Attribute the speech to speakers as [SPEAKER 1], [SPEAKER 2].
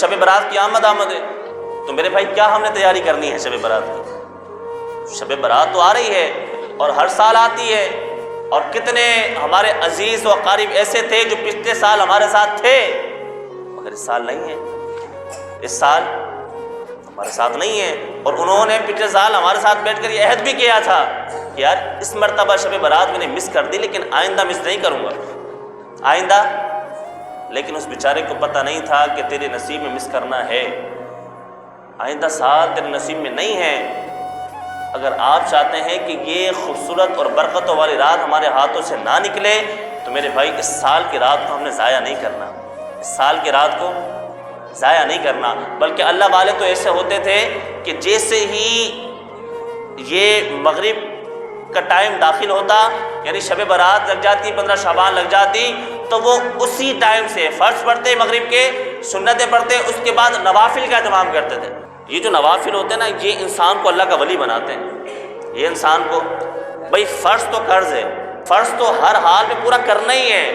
[SPEAKER 1] شب برات کی آمد ہے، تو میرے بھائی کیا ہم نے تیاری کرنی ہے شب برات کی؟ شب برات تو آ رہی ہے اور ہر سال آتی ہے، اور کتنے ہمارے عزیز و اقارب ایسے تھے جو پچھلے سال ہمارے ساتھ تھے مگر اس سال نہیں ہے، اس سال ہمارے ساتھ نہیں ہے، اور انہوں نے پچھلے سال ہمارے ساتھ بیٹھ کر یہ عہد بھی کیا تھا کہ یار اس مرتبہ شب برات میں نے مس کر دی لیکن آئندہ مس نہیں کروں گا، آئندہ۔ لیکن اس بیچارے کو پتہ نہیں تھا کہ تیرے نصیب میں مس کرنا ہے، آئندہ سال تیرے نصیب میں نہیں ہے۔ اگر آپ چاہتے ہیں کہ یہ خوبصورت اور برکتوں والی رات ہمارے ہاتھوں سے نہ نکلے تو میرے بھائی اس سال کی رات کو ہم نے ضائع نہیں کرنا، اس سال کی رات کو ضائع نہیں کرنا۔ بلکہ اللہ والے تو ایسے ہوتے تھے کہ جیسے ہی یہ مغرب کا ٹائم داخل ہوتا، یعنی شب برات لگ جاتی، 15 شعبان لگ جاتی، تو وہ اسی ٹائم سے فرض پڑھتے مغرب کے، سنتیں پڑھتے، اس کے بعد نوافل کا اہتمام کرتے تھے۔ یہ جو نوافل ہوتے ہیں نا، یہ انسان کو اللہ کا ولی بناتے ہیں۔ یہ انسان کو، بھائی فرض تو قرض ہے، فرض تو ہر حال میں پورا کرنا ہی ہے،